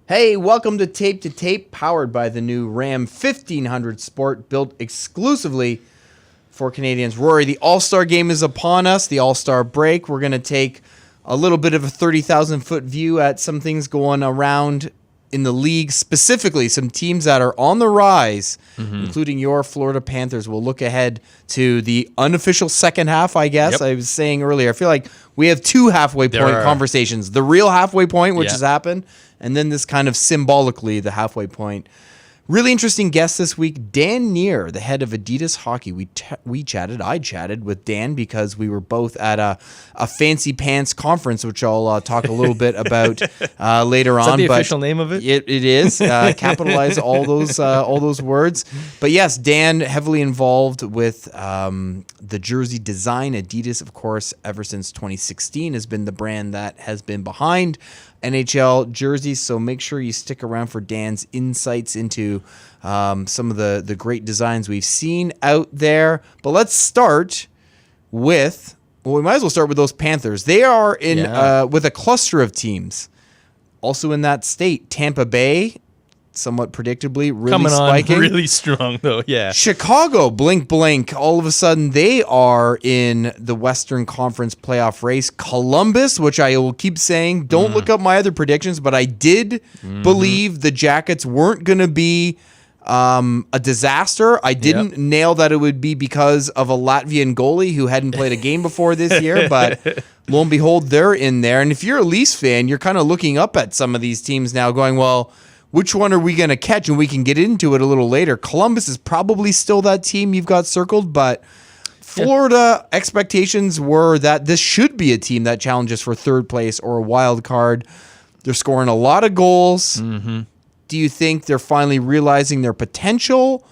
Hey, welcome to Tape, powered by the new Ram 1500 Sport, built exclusively for Canadians. Rory, the All-Star game is upon us, the All-Star break. We're going to take a little bit of a 30,000-foot view at some things going around in the league, specifically some teams that are on the rise, including your Florida Panthers. We'll look ahead to the unofficial second half, I guess. Yep. I was saying earlier, I feel like we have two halfway point conversations. The real halfway point, which has happened, and then this kind of symbolically the halfway point. Really interesting guest this week, Dan Neer, the head of Adidas Hockey. I chatted with Dan because we were both at a Fancy Pants conference, which I'll talk a little bit about later on. Is that the official name of it? It is. Capitalize all those words. But yes, Dan heavily involved with the jersey design. Adidas, of course, ever since 2016 has been the brand that has been behind NHL jerseys, so make sure you stick around for Dan's insights into some of the great designs we've seen out there. But let's start with, we might as well start with those Panthers. They are in with a cluster of teams, also in that state. Tampa Bay, somewhat predictably, really coming spiking. On really strong, though, yeah. Chicago, blink, all of a sudden, they are in the Western Conference playoff race. Columbus, which I will keep saying, don't look up my other predictions, but I did believe the Jackets weren't going to be a disaster. I didn't nail that it would be because of a Latvian goalie who hadn't played a game before this year, but lo and behold, they're in there. And if you're a Leafs fan, you're kind of looking up at some of these teams now going, well, which one are we going to catch? And we can get into it a little later. Columbus is probably still that team you've got circled, but Florida expectations were that this should be a team that challenges for third place or a wild card. They're scoring a lot of goals. Do you think they're finally realizing their potential,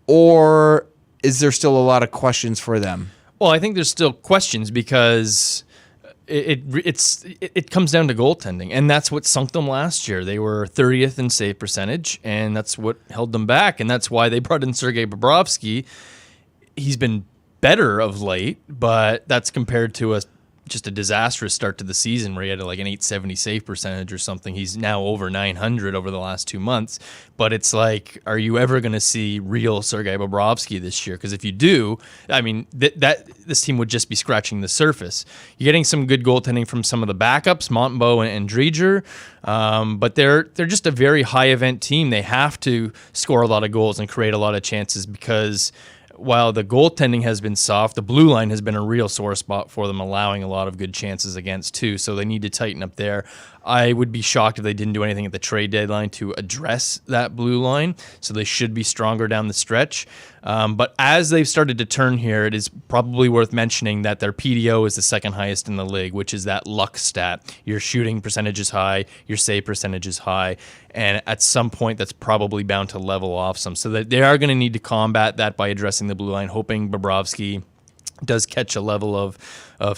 or is there still a lot of questions for them? Well, I think there's still questions because it comes down to goaltending, and that's what sunk them last year. They were 30th in save percentage, and that's what held them back, and that's why they brought in Sergei Bobrovsky. He's been better of late, but that's compared to just a disastrous start to the season where he had like an 870 save percentage or something. He's now over 900 over the last 2 months. But it's like, are you ever going to see real Sergei Bobrovsky this year? Because if you do, I mean, this team would just be scratching the surface. You're getting some good goaltending from some of the backups, Montembeault and Dreger, but they're just a very high event team. They have to score a lot of goals and create a lot of chances because while the goaltending has been soft, the blue line has been a real sore spot for them, allowing a lot of good chances against too. So they need to tighten up there. I would be shocked if they didn't do anything at the trade deadline to address that blue line. So they should be stronger down the stretch. But as they've started to turn here, it is probably worth mentioning that their PDO is the second highest in the league, which is that luck stat. Your shooting percentage is high, your save percentage is high, and at some point that's probably bound to level off some. So that they are going to need to combat that by addressing the blue line, hoping Bobrovsky does catch a level of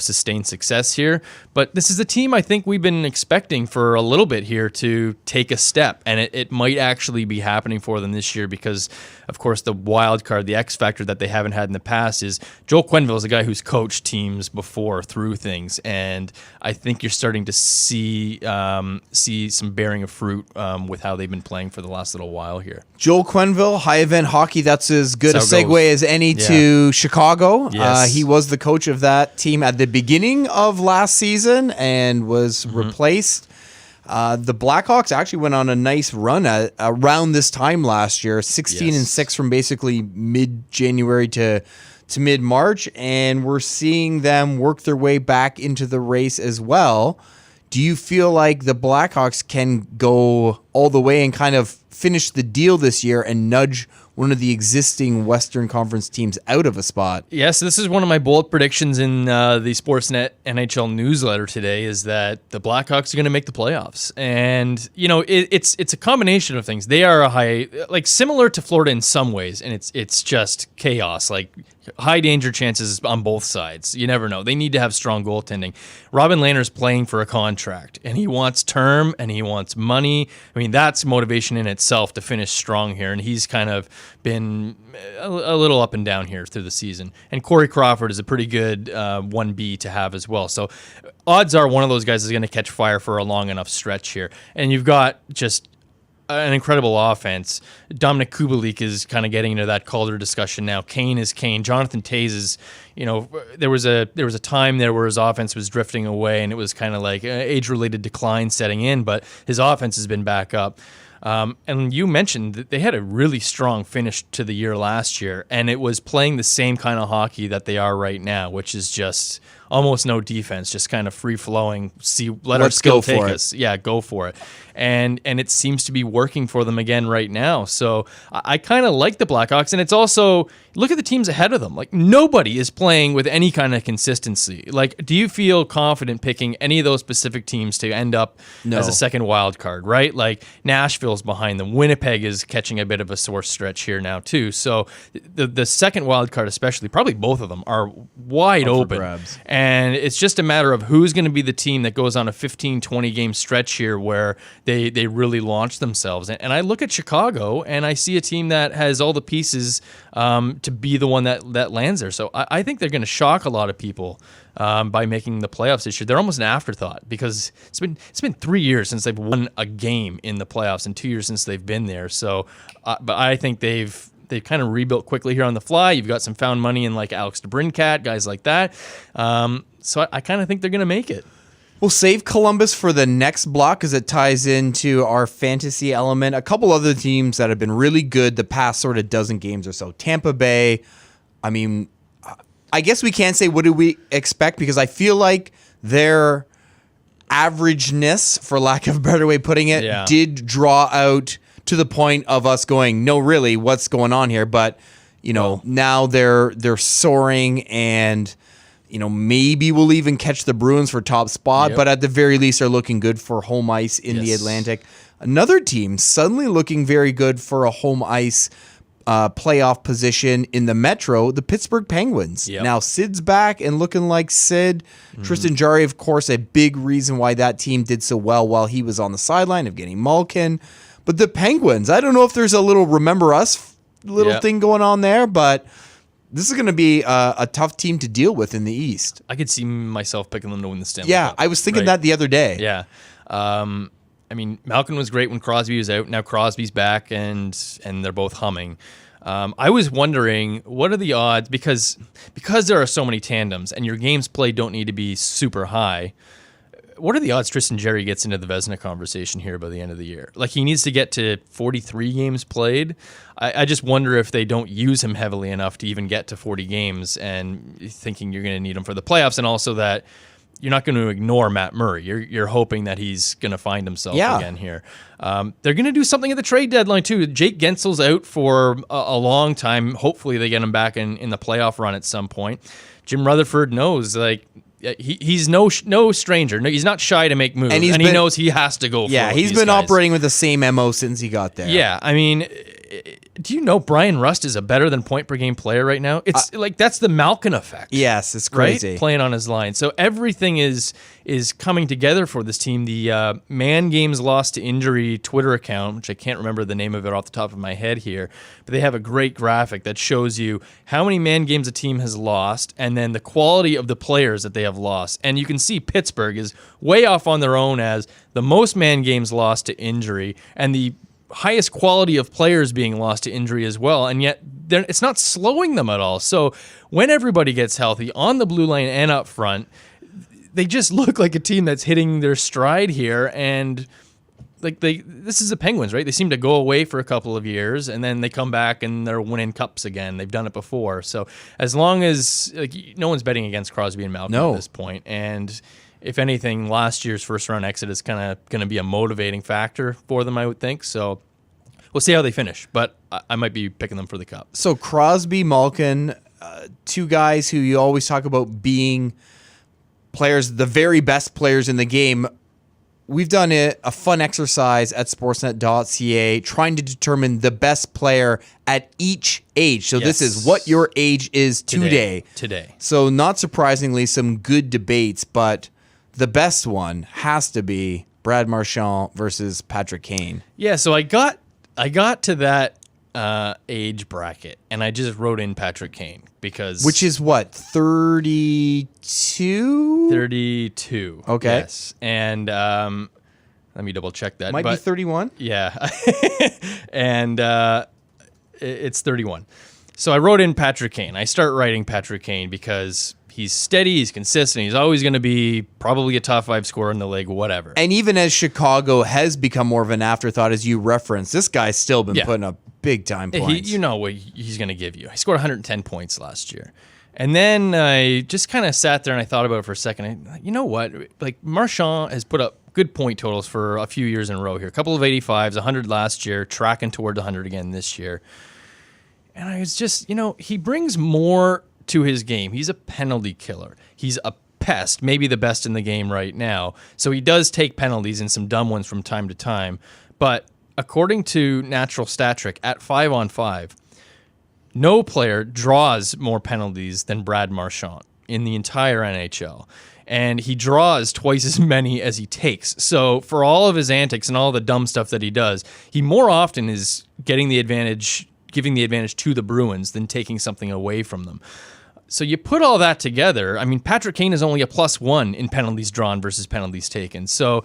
sustained success here. But this is a team I think we've been expecting for a little bit here to take a step, and it might actually be happening for them this year because, of course, the wild card, the X factor that they haven't had in the past is Joel Quenneville is a guy who's coached teams before through things, and I think you're starting to see some bearing of fruit with how they've been playing for the last little while here. Joel Quenneville, high event hockey, that's as good a segue as any to Chicago. Yes. He was the coach of that team at the beginning of last season and was replaced. The Blackhawks actually went on a nice run around this time last year, 16-6 from basically mid-January to mid-March, and we're seeing them work their way back into the race as well. Do you feel like the Blackhawks can go all the way and kind of finish the deal this year and nudge one of the existing Western Conference teams out of a spot? Yes, this is one of my bold predictions in the Sportsnet NHL newsletter today, is that the Blackhawks are going to make the playoffs. And, you know, it's a combination of things. They are a high, like similar to Florida in some ways, and it's just chaos, like high danger chances on both sides. You never know. They need to have strong goaltending. Robin Lehner's playing for a contract, and he wants term, and he wants money. I mean, that's motivation in itself to finish strong here, and he's kind of been a little up and down here through the season. And Corey Crawford is a pretty good 1B to have as well. So odds are one of those guys is going to catch fire for a long enough stretch here. And you've got just an incredible offense. Dominic Kubalik is kind of getting into that Calder discussion now. Kane is Kane. Jonathan Toews is, there was a time there where his offense was drifting away, and it was kind of like age-related decline setting in, but his offense has been back up. And you mentioned that they had a really strong finish to the year last year, and it was playing the same kind of hockey that they are right now, which is just almost no defense, just kind of free-flowing, let our skill take us. Yeah, go for it. And it seems to be working for them again right now. So I kind of like the Blackhawks, and it's also, look at the teams ahead of them. Like, nobody is playing with any kind of consistency. Like, do you feel confident picking any of those specific teams to end up as a second wild card, right? Like, Nashville's behind them. Winnipeg is catching a bit of a sore stretch here now, too. So the second wild card especially, probably both of them, are wide open. Grabs. And it's just a matter of who's going to be the team that goes on a 15, 20-game stretch here where they really launch themselves. And I look at Chicago, and I see a team that has all the pieces to be the one that lands there. So I think they're going to shock a lot of people by making the playoffs this year. They're almost an afterthought because it's been 3 years since they've won a game in the playoffs and 2 years since they've been there. So, but I think they've kind of rebuilt quickly here on the fly. You've got some found money in like Alex DeBrincat, guys like that. So I kind of think they're going to make it. We'll save Columbus for the next block because it ties into our fantasy element. A couple other teams that have been really good the past sort of dozen games or so. Tampa Bay, I mean, I guess we can't say what do we expect because I feel like their averageness, for lack of a better way of putting it, did draw out to the point of us going, no, really, what's going on here? But, now they're soaring and maybe we'll even catch the Bruins for top spot, but at the very least are looking good for home ice in the Atlantic. Another team suddenly looking very good for a home ice playoff position in the Metro, the Pittsburgh Penguins. Now Sid's back and looking like Sid. Tristan Jarry, of course, a big reason why that team did so well while he was on the sideline of getting Malkin. But the Penguins, I don't know if there's a little remember us thing going on there, but this is going to be a tough team to deal with in the East. I could see myself picking them to win the Stanley Cup. I was thinking that the other day. Yeah. I mean, Malkin was great when Crosby was out. Now Crosby's back, and they're both humming. I was wondering, what are the odds? Because there are so many tandems, and your games played don't need to be super high. What are the odds Tristan Jarry gets into the Vezina conversation here by the end of the year? Like, he needs to get to 43 games played. I just wonder if they don't use him heavily enough to even get to 40 games, and thinking you're going to need him for the playoffs, and also that you're not going to ignore Matt Murray. You're hoping that he's going to find himself again here. They're going to do something at the trade deadline, too. Jake Gensel's out for a long time. Hopefully they get him back in the playoff run at some point. Jim Rutherford knows, like, he's no stranger. No, he's not shy to make moves, and he knows he has to go. Yeah, he's been operating with the same MO since he got there. Yeah, I mean, do you know Brian Rust is a better than point per game player right now? It's like that's the Malkin effect. Yes, it's crazy. Right? Playing on his line. So everything is coming together for this team. The Man Games Lost to Injury Twitter account, which I can't remember the name of it off the top of my head here, but they have a great graphic that shows you how many man games a team has lost and then the quality of the players that they have lost. And you can see Pittsburgh is way off on their own as the most man games lost to injury and the highest quality of players being lost to injury as well, and yet it's not slowing them at all. So when everybody gets healthy on the blue line and up front, they just look like a team that's hitting their stride here. And like this is the Penguins, right? They seem to go away for a couple of years and then they come back and they're winning cups again. They've done it before. So as long as no one's betting against Crosby and Malkin at this point, and if anything, last year's first-round exit is kind of going to be a motivating factor for them, I would think. So we'll see how they finish, but I might be picking them for the Cup. So Crosby, Malkin, two guys who you always talk about being players, the very best players in the game. We've done a fun exercise at sportsnet.ca trying to determine the best player at each age. So this is what your age is today. So not surprisingly, some good debates, but the best one has to be Brad Marchand versus Patrick Kane. Yeah, so I got to that age bracket, and I just wrote in Patrick Kane because... Which is what, 32? 32. Okay. Yes, and Let me double check that. Might be 31. Yeah. And it's 31. So I wrote in Patrick Kane. I start writing Patrick Kane because he's steady, he's consistent, he's always going to be probably a top 5 scorer in the league, whatever. And even as Chicago has become more of an afterthought, as you referenced, this guy's still been putting up big-time points. You know what he's going to give you. He scored 110 points last year. And then I just kind of sat there and I thought about it for a second. You know what? Like, Marchand has put up good point totals for a few years in a row here. A couple of 85s, 100 last year, tracking toward 100 again this year. And I was just, he brings more to his game. He's a penalty killer. He's a pest, maybe the best in the game right now. So he does take penalties and some dumb ones from time to time. But according to Natural Stat Trick, at 5-on-5, no player draws more penalties than Brad Marchand in the entire NHL. And he draws twice as many as he takes. So for all of his antics and all the dumb stuff that he does, he more often is giving the advantage to the Bruins than taking something away from them. So you put all that together, I mean, Patrick Kane is only a +1 in penalties drawn versus penalties taken. So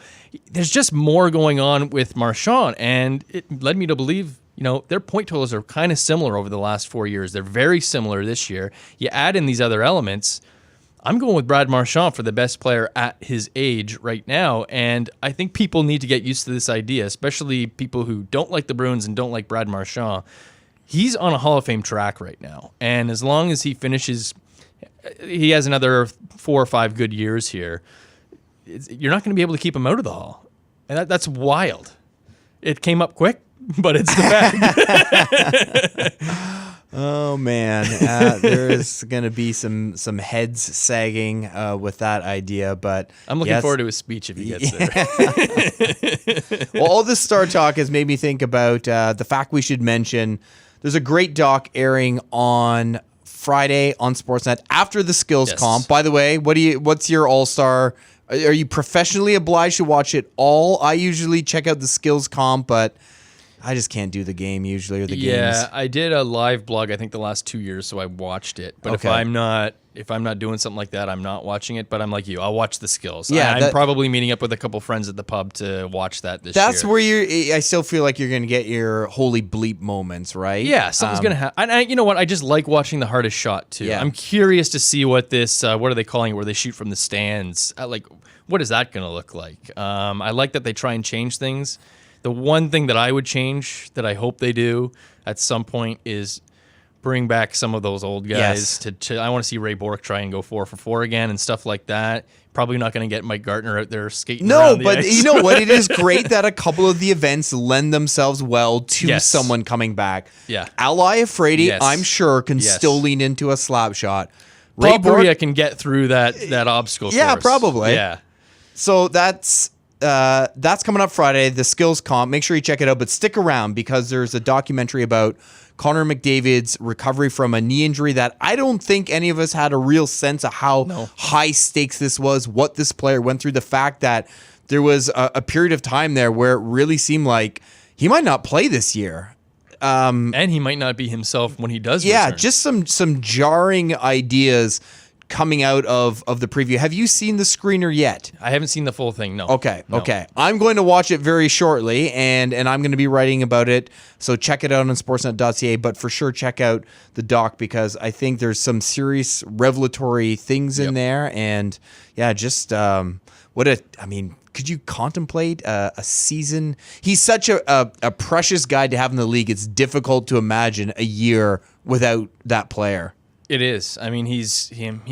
there's just more going on with Marchand, and it led me to believe, their point totals are kind of similar over the last 4 years. They're very similar this year. You add in these other elements, I'm going with Brad Marchand for the best player at his age right now, and I think people need to get used to this idea, especially people who don't like the Bruins and don't like Brad Marchand. He's on a Hall of Fame track right now, and as long as he has another 4 or 5 good years here, you're not going to be able to keep him out of the Hall. And that's wild. It came up quick, but it's the fact. Oh, man. There's going to be some heads sagging with that idea, but I'm looking forward to his speech if he gets there. Well, all this Star Talk has made me think about the fact we should mention there's a great doc airing on Friday on Sportsnet after the skills comp. By the way, what's your all-star? Are you professionally obliged to watch it all? I usually check out the skills comp, but I just can't do the game usually or the games. Yeah, I did a live blog I think the last 2 years, so I watched it. But if I'm not doing something like that, I'm not watching it. But I'm like you, I'll watch the skills. Yeah, I'm probably meeting up with a couple friends at the pub to watch that this year. That's where I still feel like you're going to get your holy bleep moments, right? Yeah, something's going to happen. And you know what? I just like watching the hardest shot too. Yeah. I'm curious to see what this, what are they calling it, where they shoot from the stands? What is that going to look like? I like that they try and change things. The one thing that I would change, that I hope they do at some point, is bring back some of those old guys. I want to see Ray Bourque try and go 4 for 4 again and stuff like that. Probably not going to get Mike Gartner out there skating around the ice. You know what? It is great that a couple of the events lend themselves well to someone coming back. Yeah. Ally Afraidy, I'm sure, can still lean into a slap shot. Ray Bourque can get through that obstacle course. Yeah, probably. Yeah. So that's coming up Friday, the skills comp. Make sure you check it out, but stick around because there's a documentary about Connor McDavid's recovery from a knee injury that I don't think any of us had a real sense of how high stakes this was, what this player went through, the fact that there was a period of time there where it really seemed like he might not play this year. And he might not be himself when he does return. Just some jarring ideas coming out of the preview. Have you seen the screener yet? I haven't seen the full thing, no. Okay. I'm going to watch it very shortly, and I'm going to be writing about it, so check it out on sportsnet.ca, but for sure check out the doc because I think there's some serious revelatory things in there, and could you contemplate a season? He's such a precious guy to have in the league. It's difficult to imagine a year without that player. It is. I mean, he's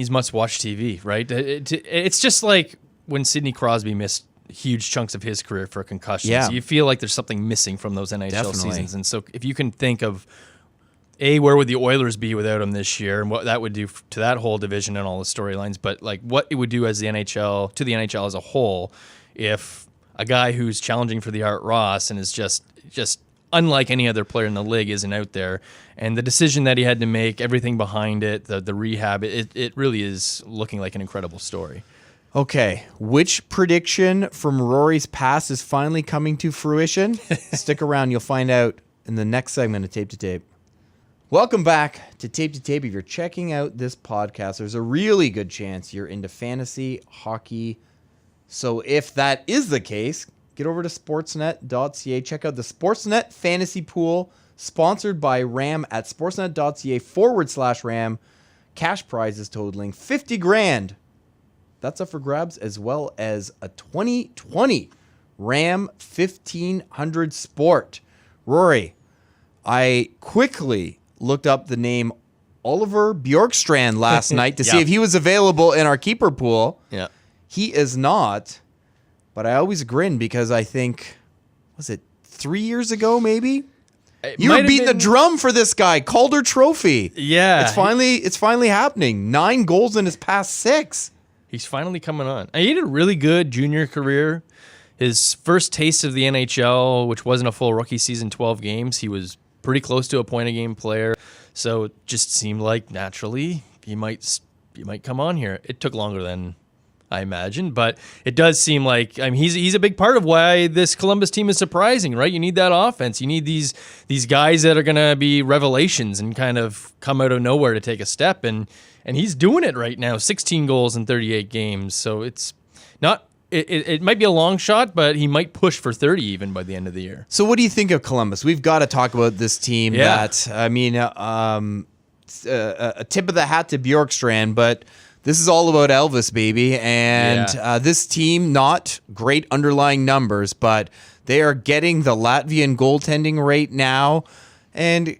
must-watch TV, right? It's just like when Sidney Crosby missed huge chunks of his career for concussions. Yeah. You feel like there's something missing from those NHL seasons. And so if you can think of, where would the Oilers be without him this year and what that would do to that whole division and all the storylines, but like what it would do as the NHL as a whole if a guy who's challenging for the Art Ross and is just unlike any other player in the league isn't out there. And the decision that he had to make, everything behind it, the rehab, it really is looking like an incredible story. Okay, which prediction from Rory's past is finally coming to fruition? Stick around, you'll find out in the next segment of Tape to Tape. Welcome back to Tape to Tape. If you're checking out this podcast, there's a really good chance you're into fantasy hockey. So if that is the case, get over to sportsnet.ca. Check out the Sportsnet Fantasy Pool, sponsored by Ram at sportsnet.ca/Ram. Cash prizes totaling $50,000. That's up for grabs, as well as a 2020 Ram 1500 Sport. Rory, I quickly looked up the name Oliver Bjorkstrand last night to see if he was available in our keeper pool. Yeah. He is not, but I always grin because I think, was it 3 years ago maybe? You were beating the drum for this guy, Calder Trophy. Yeah. It's finally happening. 9 goals in his past 6. He's finally coming on. He had a really good junior career. His first taste of the NHL, which wasn't a full rookie season, 12 games, he was pretty close to a point-a-game player. So it just seemed like naturally he might come on here. It took longer than I imagined, but it does seem like he's a big part of why this Columbus team is surprising, right? You need that offense. You need these guys that are going to be revelations and kind of come out of nowhere to take a step, and he's doing it right now. 16 goals in 38 games. So it's not. It might be a long shot, but he might push for 30 even by the end of the year. So what do you think of Columbus? We've got to talk about this team. Yeah. A tip of the hat to Bjorkstrand, but this is all about Elvis, baby. And this team, not great underlying numbers, but they are getting the Latvian goaltending rate now. And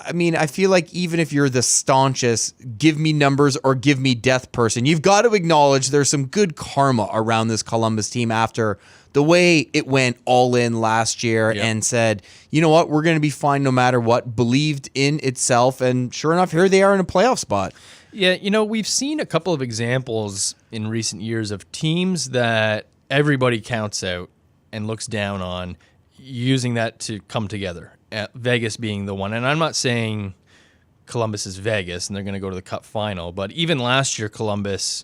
I feel like even if you're the staunchest give me numbers or give me death person, you've got to acknowledge there's some good karma around this Columbus team after the way it went all in last year and said, you know what, we're going to be fine no matter what, believed in itself. And sure enough, here they are in a playoff spot. Yeah, we've seen a couple of examples in recent years of teams that everybody counts out and looks down on using that to come together. Vegas being the one. And I'm not saying Columbus is Vegas and they're going to go to the Cup final, but even last year, Columbus,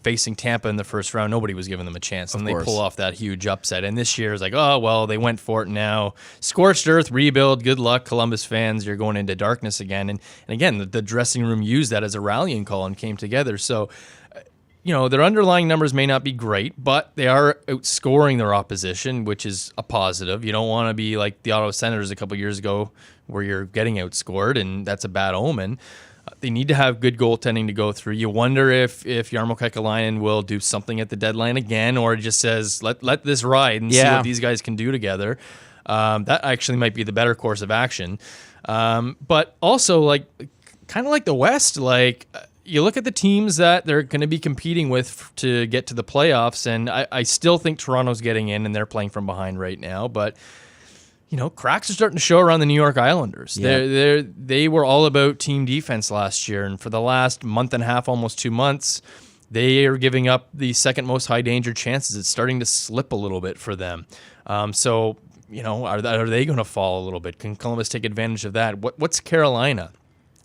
facing Tampa in the first round, nobody was giving them a chance. And they pull off that huge upset. And this year is like, oh, well, they went for it now. Scorched earth, rebuild, good luck, Columbus fans. You're going into darkness again. And again, the dressing room used that as a rallying call and came together. So, their underlying numbers may not be great, but they are outscoring their opposition, which is a positive. You don't want to be like the Ottawa Senators a couple years ago where you're getting outscored, and that's a bad omen. They need to have good goaltending to go through. You wonder if Jarmo Kekalainen will do something at the deadline again, or just says, let this ride and see what these guys can do together. That actually might be the better course of action. But also, kind of like the West, you look at the teams that they're going to be competing with to get to the playoffs, and I still think Toronto's getting in, and they're playing from behind right now. But, cracks are starting to show around the New York Islanders. Yeah. They were all about team defense last year, and for the last month and a half, almost 2 months, they are giving up the second most high-danger chances. It's starting to slip a little bit for them. Are they going to fall a little bit? Can Columbus take advantage of that? What's Carolina?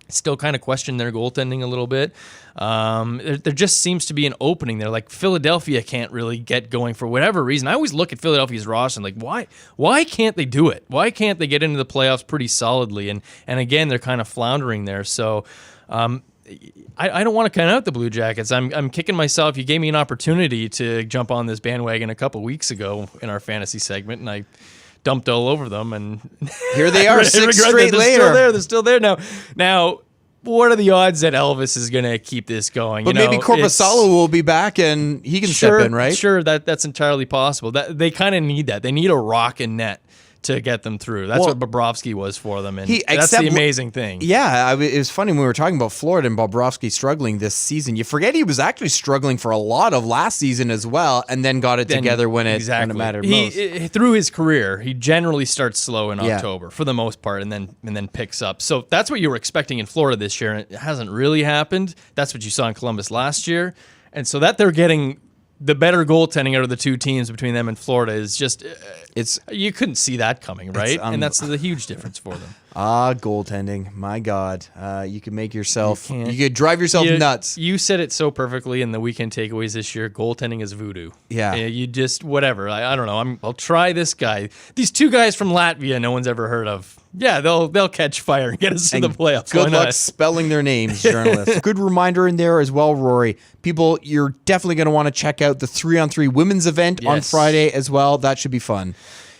Still kind of question their goaltending a little bit. There just seems to be an opening there. Like Philadelphia can't really get going for whatever reason. I always look at Philadelphia's roster and why can't they do it? Why can't they get into the playoffs pretty solidly? And again, they're kind of floundering there. So I don't want to count out the Blue Jackets. I'm kicking myself. You gave me an opportunity to jump on this bandwagon a couple weeks ago in our fantasy segment, and I dumped all over them, and here they are 6 straight later. They're still there now. Now, what are the odds that Elvis is going to keep this going? But maybe Korpisalo will be back and he can step in, right? Sure, that's entirely possible. They kind of need that. They need a rock and net to get them through. That's what Bobrovsky was for them, and that's the amazing thing. Yeah, it was funny when we were talking about Florida and Bobrovsky struggling this season. You forget he was actually struggling for a lot of last season as well, and then got it together when it mattered most. Through his career, he generally starts slow in October for the most part, and then picks up. So that's what you were expecting in Florida this year, and it hasn't really happened. That's what you saw in Columbus last year, and so that they're getting the better goaltending out of the two teams between them and Florida is just You couldn't see that coming, right? And that's the huge difference for them. Goaltending. My God. You could make yourself, you could drive yourself nuts. You said it so perfectly in the weekend takeaways this year. Goaltending is voodoo. Yeah. You just, whatever. I don't know. I'll try this guy. These two guys from Latvia no one's ever heard of. Yeah, they'll catch fire and get us to the playoffs. Good luck spelling their names, journalists. Good reminder in there as well, Rory. People, you're definitely going to want to check out the 3-on-3 women's event on Friday as well. That should be fun.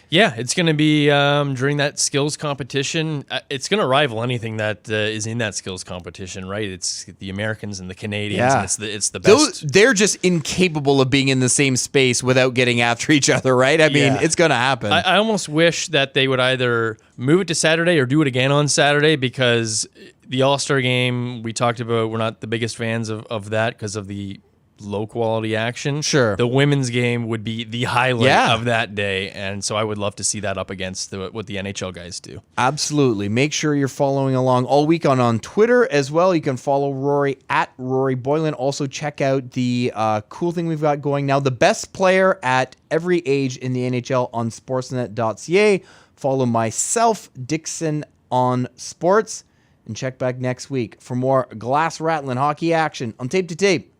Yeah, it's going to be during that skills competition. It's going to rival anything that is in that skills competition, right? It's the Americans and the Canadians. Yeah. And it's the best. They're just incapable of being in the same space without getting after each other, right? I mean, it's going to happen. I almost wish that they would either move it to Saturday or do it again on Saturday, because the All-Star game, we talked about, we're not the biggest fans of that because of the low quality action. Sure. The women's game would be the highlight of that day, and so I would love to see that up against what the NHL guys do. Absolutely. Make sure you're following along all week on Twitter as well. You can follow Rory at Rory Boylan. Also check out the cool thing we've got going now, the best player at every age in the NHL on sportsnet.ca. Follow myself, Dixon, on sports, and check back next week for more glass rattling hockey action on Tape to Tape.